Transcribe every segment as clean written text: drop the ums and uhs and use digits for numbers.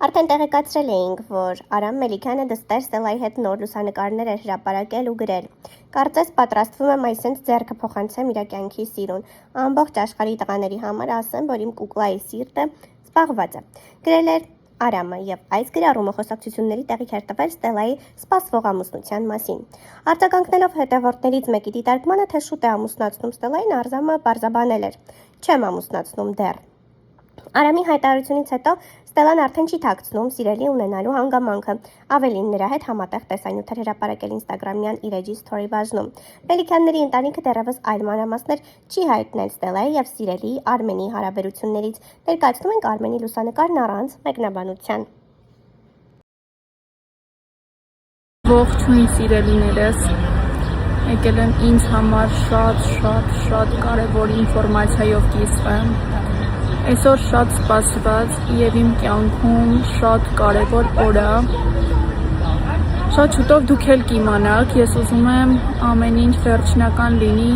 Արդեն տեղեկացրել էինք, որ Արամ Մելիքյանը դստեր Ստելայի հետ նոր լուսանկարներ էր հրապարակել ու գրել. «Կարծես պատրաստվում եմ այսինչ ձեռքը փոխանցեմ իր կյանքի սիրուն, ամբողջ աշխարհի տղաների համար ասեմ, որ իմ կուկլայի սիրտը զբաղված է», գրել էր Արամը, եւ այս գրառումը խոսակցությունների տեղիք էր տվել Ստելայի սպասվող ամուսնության մասին։ Արձագանքնելով հետևորդներից մեկի դիտարկմանը, թե շուտ է ամուսնացնում Ստելային, Արամը պարզաբանել էր. «Չեմ ամուսնացնում դեռ»։ Արամի հայտարարությունից հետո Ստելան արդեն չի թաքցնում սիրելի ունենալու հանգամանքը, ավելին նրա հետ համատեղ տեսանյութ էր հրապարակել ինստագրամյան իր էջի սթորի բաժնում։ Մելիքյանների ընտանիքը դեռևս այլ մանրամասներ չի հայտնել Ստելայի եւ սիրելի Արմենի հարաբերություններից։ Ներկայացնում ենք Արմենի լուսանկարն առանց մեկնաբանության։ Ողջույն սիրելիներս, եկել եմ ինձ համար շատ կարևոր ինֆորմացիայով կիսվեմ։ Այսօր շատ սպասված եւ իմ կյանքում շատ կարևոր օր է։ Շատ շուտով դուք էլ կիմանաք, ես ուզում եմ ամեն ինչ վերջնական լինի,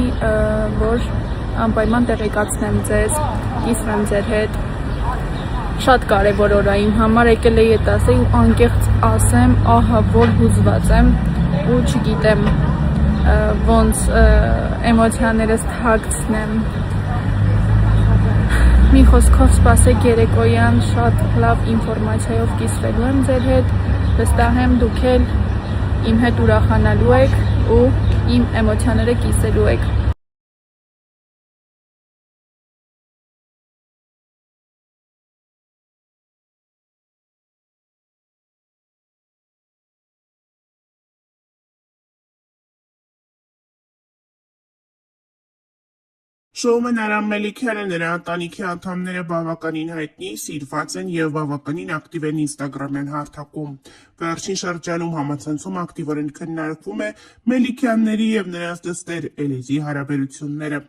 որ անպայման տեղեկացնեմ ձեզ, կիսվեմ ձեր հետ։ Շատ կարևոր օր է իմ համար, եկել էի այդ ասել ու անկեղծ ասեմ, ահա որ հուզված եմ ու չգիտեմ ոնց էմոցիաներս թաքցնեմ։ Մի խոսքով սպասեք երեկոյան շատ լավ ինֆորմացիայով կիսվելու եմ ձեր հետ, վստահ եմ դուք էլ իմ հետ ուրախանալու եք ու իմ էմոցիաները կիսելու եք։ Շոումեն Արամ Մելիքյանը, նրա ընտանիքի անդամները բավականին հայտնի, սիրված են եւ բավականին ակտիվ են ինստագրամյան հարթակում։ Վերջին շրջանում համացանցում ակտիվորեն քննարկվում է Մելիքյանների եւ նրանց դստեր Էլիզի հարաբերությունները։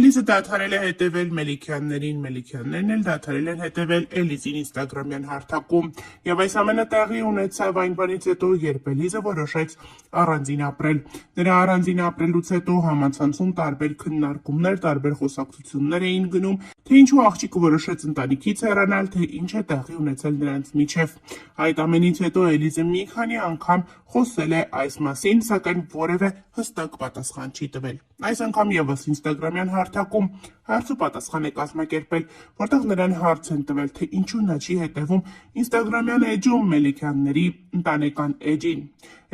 Էլիզը դադարել է հետևել Մելիքյաններին, Մելիքյաններն էլ դադարել են հետևել Էլիզին ինստագրամյան հարթակում։ Եվ այս ամենը տեղի ունեցավ այն բանից հետո, երբ Էլիզը որոշեց առանձին ապրել։ Նրա առանձին ապրելուց հետո համացանցում տարբեր քննարկումներ, տարբեր խոսակցություններ էին գնում, թե ինչու աղջիկը որոշեց ընտանիքից հեռանալ, թե ինչ է տեղի ունեցել նրանց միջև։ Այդ ամենից հետո Էլիզը մի քանի անգամ խոսել է այս մասին, սակայն որևէ հստակ պատասխան չի տվել։ Այս անգամ եւս ինստագրամյան հարթակում հարց ու պատասխան է կազմակերպել, որտեղ նրան հարց են տվել, թե ինչու նա չի հետևում ինստագրամյան էջում Մելիքյանների ընտանեկան էջին։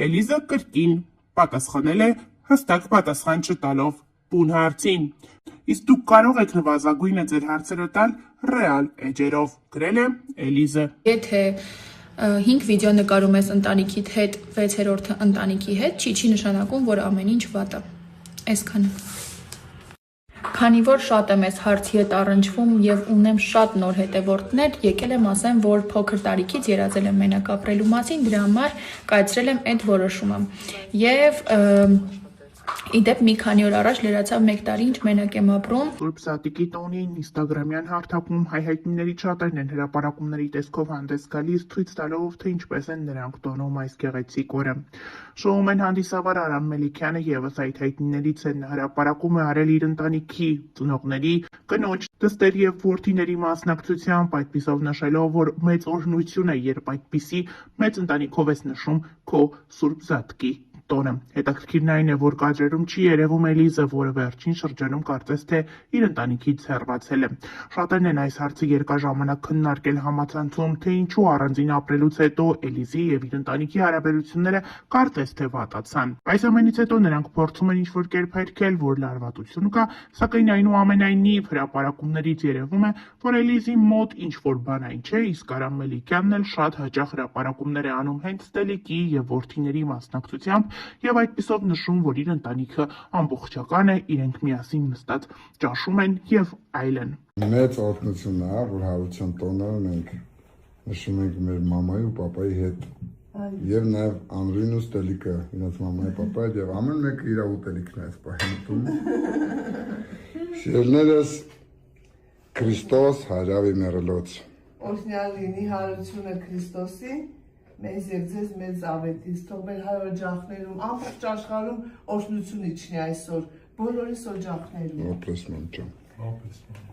Էլիզը կրկին պատասխանել է հստակ պատասխան չտալով բուն հարցին։ Իսկ դուք կարող եք նվազագույնը ձեր հարցերը տալ ռեալ էջերով, գրել է Էլիզը։ Եթե 5 վիդեո նկարում ես ընտանիքիդ հետ, 6-րդը ընտանիքի հետ, չի նշանակում, որ ամեն ինչ վատ է։ Այսքանը։ Քանի որ շատ եմ այս հարցի հետ առնչվում եւ ունեմ շատ նոր հետևորդներ, եկել եմ ասեմ, որ փոքր տարիքից երազել եմ մենակ ապրելու մասին, դրա համար կայացրել եմ այդ որոշումը։ Եվ իդեպ մի քանի օր առաջ լրացավ 1 տարի, ինչ մենակ եմ ապրում։ Սուրբ Սատիկի տոնին ինստագրամյան հարթակում հայհայտնիների շատերն են հրապարակումների տեսքով հանդես գալիս, ցույց տալով, թե ինչպես են նրանք տոնում այս գեղեցիկ օրը։ Շոում են հանդիսավար Արամ Մելիքյանը եւս այդ հայտնիներից են, հրապարակում է արել իր ընտանիքի ծնողների, կնոջ, դստեր եւ որդիների մասնակցությամբ, այդպիսով նշելով, որ մեծ օրհնություն է, երբ այդպիսի մեծ ընտանիքով ես նշում քո Սուրբ Զատկի տոնը։ Հետաքրքիրն այն է, որ կադրերում չի երևում Էլիզը, որը վերջին շրջանում կարծես թե իր ընտանիքից հեռացել է։ Շատերն են այս հարցը երկար ժամանակ քննարկել համացանցում, թե ինչու առանձին ապրելուց հետո Էլիզի եւ իր ընտանիքի հարաբերությունները կարծես թե վատացան։ Այս ամենից հետո նրանք փորձում են ինչ-որ կերպ հերքել, որ լարվածություն կա, սակայն այնուամենայնիվ հրապարակումներից երևում է, որ Էլիզի մոտ ինչ-որ բան այն չէ, իսկ Արամ Մելիքյանն էլ շատ հաճախ հրապարակումներ է անում հենց Ստելիկի եւ որդիների մասնակցությամբ եւ այդպիսով նշում, որ իր ընտանիքը ամբողջական է, իրենք միասին նստած ճաշում են եւ այլն։ Մեծ օրհնություն է, որ հարության տոնը մենք նշում ենք մեր մամայի ու պապայի հետ։ Եվ նաեւ Անրին ու Ստելիկը, իրենց մամայի պապայի հետ եւ ամեն մեկը իր ուտելիքն է այս պահին։ Շիրներս Քրիստոս հարավի մեռելոց։ Օրհնյալ լինի հարությունը Քրիստոսի, մեզ եւ ձեզ մեծ ավետից, թող մեր հայ օջախներում, ամբողջ աշխարհում օրհնություն իջնի այսօր, բոլորիս օջախներում։ Ողջ մնաք։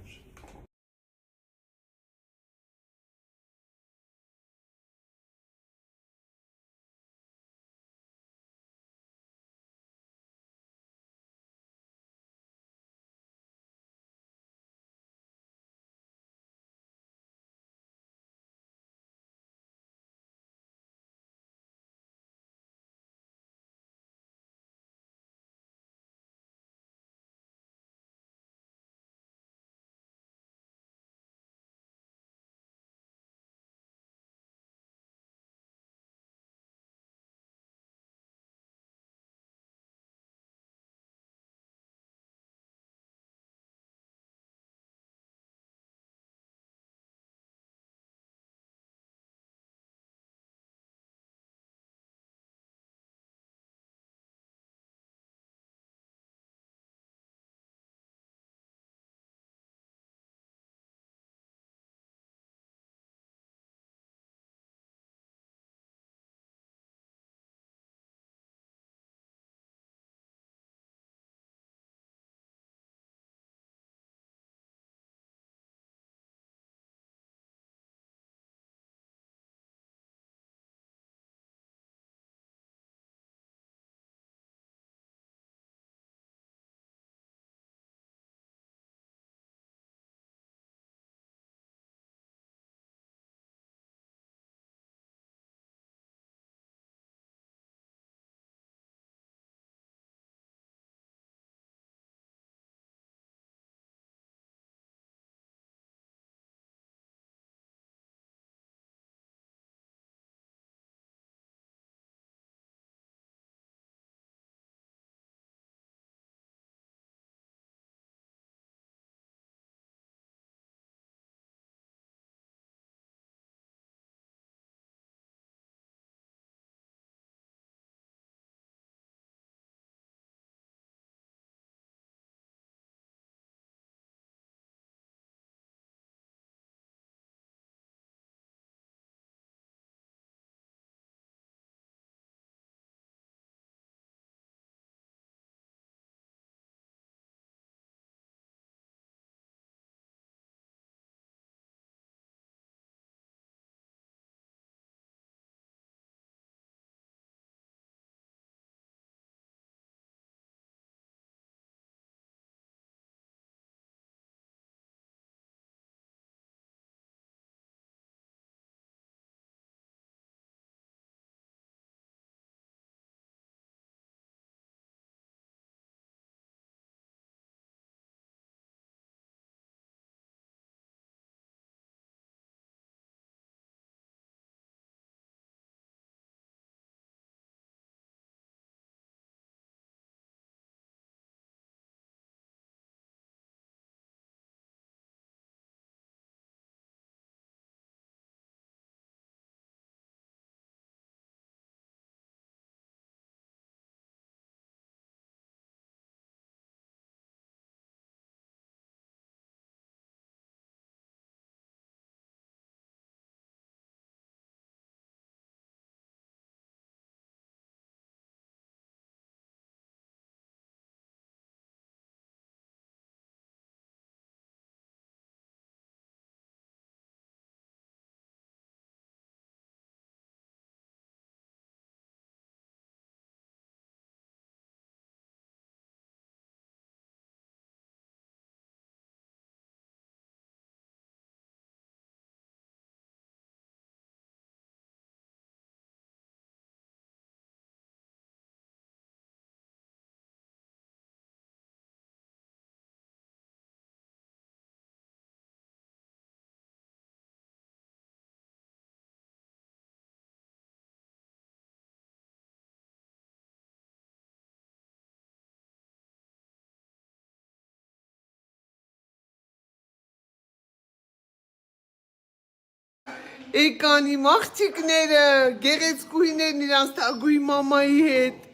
Եկան իմ աղջիկները, գեղեցկուհիներն իրանց թագուհի մամայի հետ։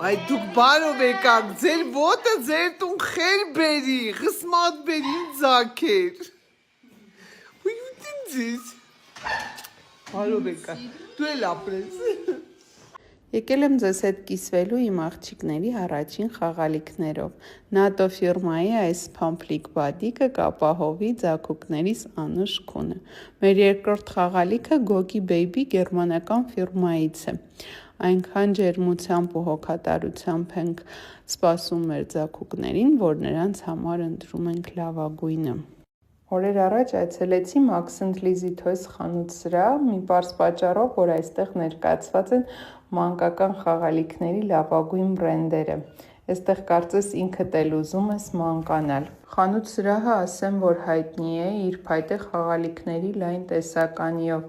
Այ դուք բարով եկաք, ձեր ոտը ձեր տուն խեր բերի, խսմատ բերի ձակեր։ Ուй ուտին ձեզ։ Բարով եկաք, դու էլ ապրես։ Եկել եմ ձեզ հետ կիսվելու իմ աղջիկների առաջին խաղալիքներով։ ՆԱՏՕ ֆիրմայի այս փամփլիկ բադիկը կապահովի ձագուկներիս անուշ քունը։ Մեր երկրորդ խաղալիքը Gogi Baby գերմանական ֆիրմայից է։ Այնքան ջերմությամբ ու հոգատարությամբ ենք սպասում մեր ձագուկներին, որ նրանց համար ընտրում ենք լավագույնը։ Օրեր առաջ այցելեցի Max & Lizzy Toys խանութ-սրահ, մի պարզ պատճառով, որ այստեղ ներկայացված են մանկական խաղալիքների լավագույն բրենդերը։ Այստեղ կարծես ինքդ էլ ուզում ես մանկանալ։ Խանութ-սրահը ասեմ, որ հայտնի է իր փայտե խաղալիքների լայն տեսականիով,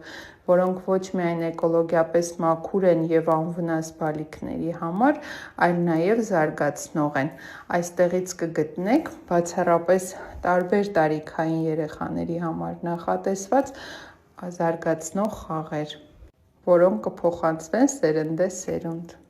որոնք ոչ միայն էկոլոգիապես մաքուր են և անվնաս բալիկների համար, այլ նաև զարգացնող են։ Այստեղից կգտնեք բացառապես տարբեր տարիքային երեխաների համար նախատեսված զարգացնող խաղեր, որոնք կփոխանցվեն սերնդե սերունդ։